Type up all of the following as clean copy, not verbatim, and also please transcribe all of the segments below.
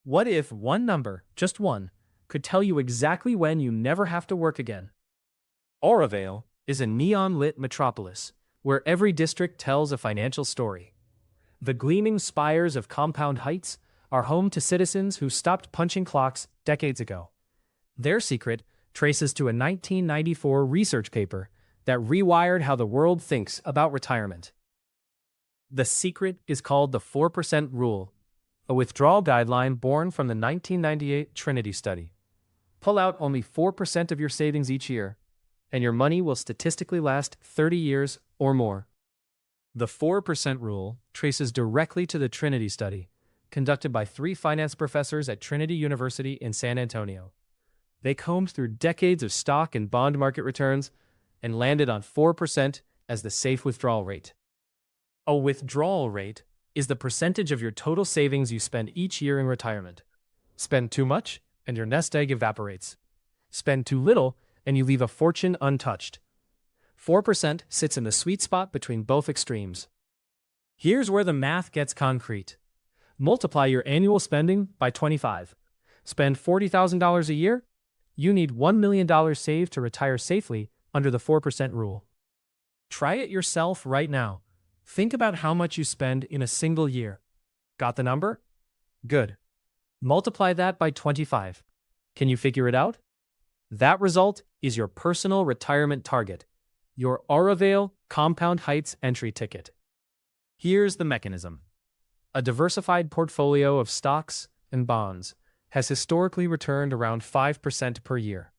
What if one number, just one, could tell you exactly when you never have to work again? Orovale is a neon-lit metropolis where every district tells a financial story. The gleaming spires of Compound Heights are home to citizens who stopped punching clocks decades ago. Their secret traces to a 1994 research paper that rewired how the world thinks about retirement. The secret is called the 4% rule, a withdrawal guideline born from the 1998 Trinity study. Pull out only 4% of your savings each year, and your money will statistically last 30 years or more. The 4% rule traces directly to the Trinity study, conducted by 3 finance professors at Trinity University in San Antonio. They combed through decades of stock and bond market returns and landed on 4% as the safe withdrawal rate. A withdrawal rate is the percentage of your total savings you spend each year in retirement. Spend too much, and your nest egg evaporates. Spend too little, and you leave a fortune untouched. 4% sits in the sweet spot between both extremes. Here's where the math gets concrete. Multiply your annual spending by 25. Spend $40,000 a year? You need $1 million saved to retire safely under the 4% rule. Try it yourself right now. Think about how much you spend in a single year. Got the number? Good. Multiply that by 25. Can you figure it out? That result is your personal retirement target, your Orovale Compound Heights entry ticket. Here's the mechanism. A diversified portfolio of stocks and bonds has historically returned around 5% per year.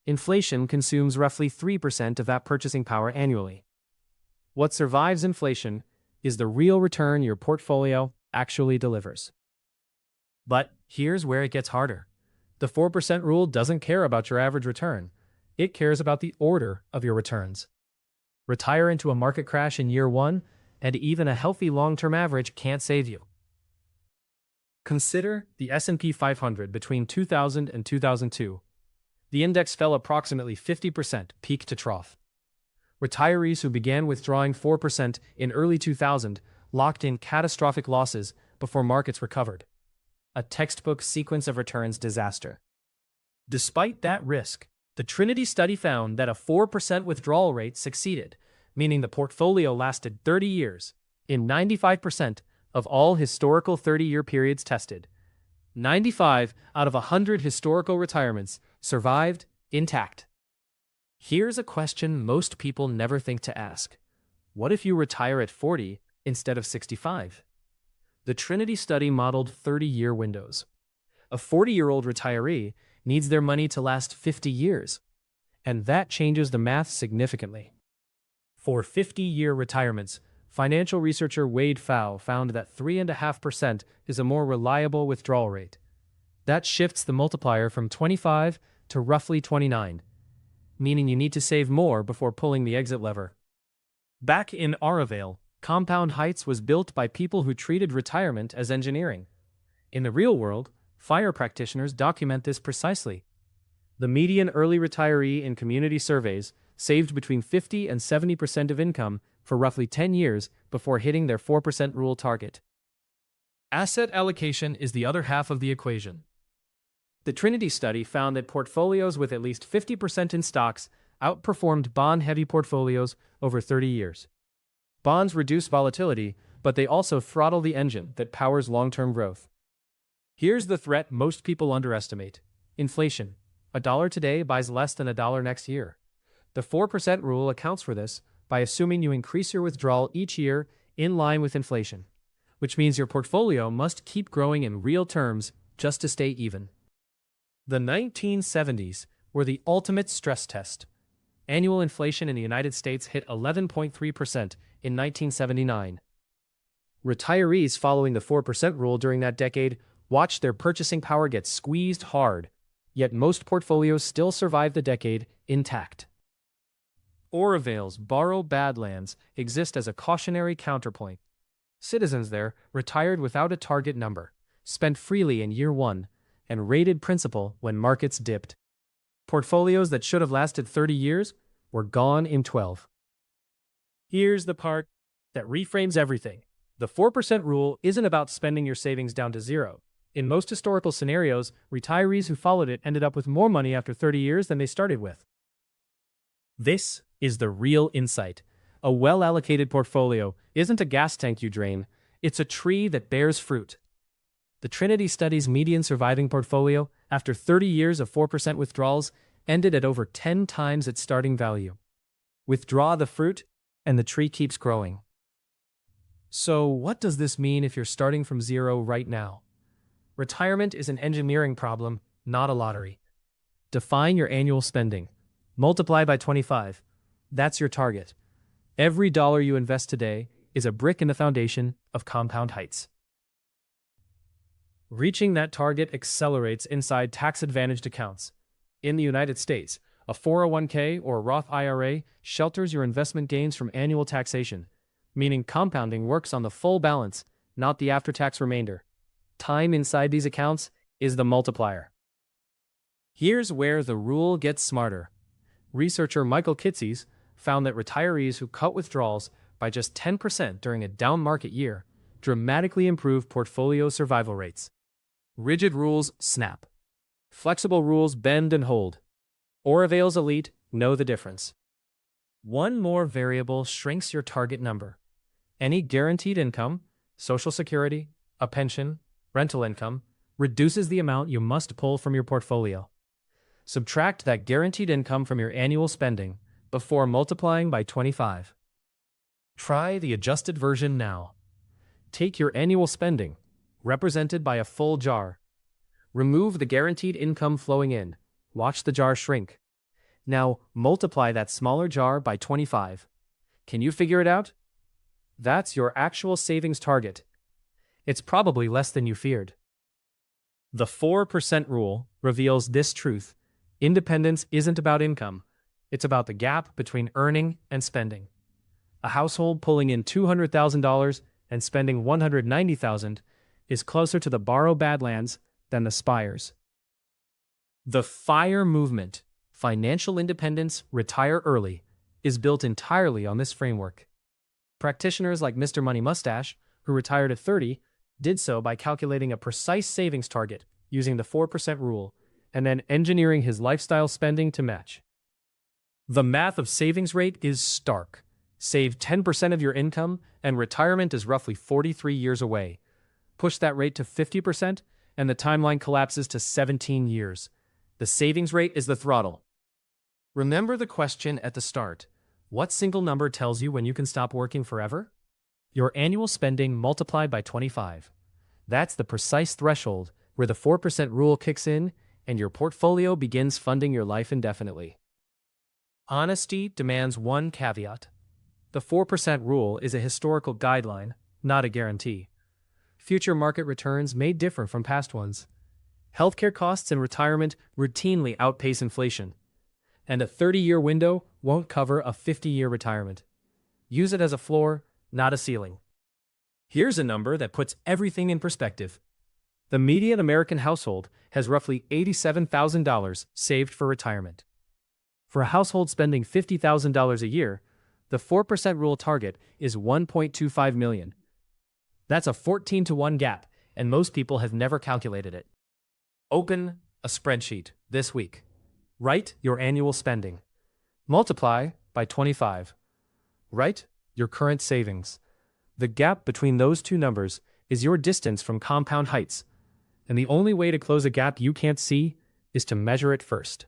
Inflation consumes roughly 3% of that purchasing power annually. What survives inflation is the real return your portfolio actually delivers. But here's where it gets harder. The 4% rule doesn't care about your average return. It cares about the order of your returns. Retire into a market crash in year 1, and even a healthy long-term average can't save you. Consider the S&P 500 between 2000 and 2002. The index fell approximately 50% peak to trough. Retirees who began withdrawing 4% in early 2000 locked in catastrophic losses before markets recovered. A textbook sequence of returns disaster. Despite that risk, the Trinity study found that a 4% withdrawal rate succeeded, meaning the portfolio lasted 30 years in 95% of all historical 30-year periods tested. 95 out of 100 historical retirements survived intact. Here's a question most people never think to ask. What if you retire at 40 instead of 65? The Trinity study modeled 30-year windows. A 40-year-old retiree needs their money to last 50 years, and that changes the math significantly. For 50-year retirements, financial researcher Wade Pfau found that 3.5% is a more reliable withdrawal rate. That shifts the multiplier from 25 to roughly 29, meaning you need to save more before pulling the exit lever. Back in Orovale, Compound Heights was built by people who treated retirement as engineering. In the real world, fire practitioners document this precisely. The median early retiree in community surveys saved between 50 and 70% of income for roughly 10 years before hitting their 4% rule target. Asset allocation is the other half of the equation. The Trinity study found that portfolios with at least 50% in stocks outperformed bond-heavy portfolios over 30 years. Bonds reduce volatility, but they also throttle the engine that powers long-term growth. Here's the threat most people underestimate: inflation. $1 today buys less than $1 next year. The 4% rule accounts for this by assuming you increase your withdrawal each year in line with inflation, which means your portfolio must keep growing in real terms just to stay even. The 1970s were the ultimate stress test. Annual inflation in the United States hit 11.3% in 1979. Retirees following the 4% rule during that decade watched their purchasing power get squeezed hard, yet most portfolios still survived the decade intact. Orovale's Borrow Badlands exist as a cautionary counterpoint. Citizens there retired without a target number, spent freely in year 1, and rated principal when markets dipped. Portfolios that should have lasted 30 years were gone in 12. Here's the part that reframes everything. The 4% rule isn't about spending your savings down to zero. In most historical scenarios, retirees who followed it ended up with more money after 30 years than they started with. This is the real insight. A well-allocated portfolio isn't a gas tank you drain, it's a tree that bears fruit. The Trinity Study's median surviving portfolio, after 30 years of 4% withdrawals, ended at over 10 times its starting value. Withdraw the fruit, and the tree keeps growing. So, what does this mean if you're starting from zero right now? Retirement is an engineering problem, not a lottery. Define your annual spending. Multiply by 25. That's your target. Every dollar you invest today is a brick in the foundation of compound heights. Reaching that target accelerates inside tax-advantaged accounts. In the United States, a 401k or Roth IRA shelters your investment gains from annual taxation, meaning compounding works on the full balance, not the after-tax remainder. Time inside these accounts is the multiplier. Here's where the rule gets smarter. Researcher Michael Kitces found that retirees who cut withdrawals by just 10% during a down market year dramatically improve portfolio survival rates. Rigid rules snap. Flexible rules bend and hold. Orvale's elite know the difference. One more variable shrinks your target number. Any guaranteed income, Social Security, a pension, rental income, reduces the amount you must pull from your portfolio. Subtract that guaranteed income from your annual spending before multiplying by 25. Try the adjusted version now. Take your annual spending, represented by a full jar. Remove the guaranteed income flowing in. Watch the jar shrink. Now, multiply that smaller jar by 25. Can you figure it out? That's your actual savings target. It's probably less than you feared. The 4% rule reveals this truth. Independence isn't about income. It's about the gap between earning and spending. A household pulling in $200,000 and spending $190,000 is closer to the borrow badlands than the spires. The FIRE movement, financial independence, retire early, is built entirely on this framework. Practitioners like Mr. Money Mustache, who retired at 30, did so by calculating a precise savings target using the 4% rule and then engineering his lifestyle spending to match. The math of savings rate is stark. Save 10% of your income and retirement is roughly 43 years away. Push that rate to 50% and the timeline collapses to 17 years. The savings rate is the throttle. Remember the question at the start. What single number tells you when you can stop working forever? Your annual spending multiplied by 25. That's the precise threshold where the 4% rule kicks in and your portfolio begins funding your life indefinitely. Honesty demands one caveat. The 4% rule is a historical guideline, not a guarantee. Future market returns may differ from past ones. Healthcare costs in retirement routinely outpace inflation, and a 30-year window won't cover a 50-year retirement. Use it as a floor, not a ceiling. Here's a number that puts everything in perspective. The median American household has roughly $87,000 saved for retirement. For a household spending $50,000 a year, the 4% rule target is $1.25 million. That's a 14-to-1 gap, and most people have never calculated it. Open a spreadsheet this week. Write your annual spending. Multiply by 25. Write your current savings. The gap between those two numbers is your distance from compound heights, and the only way to close a gap you can't see is to measure it first.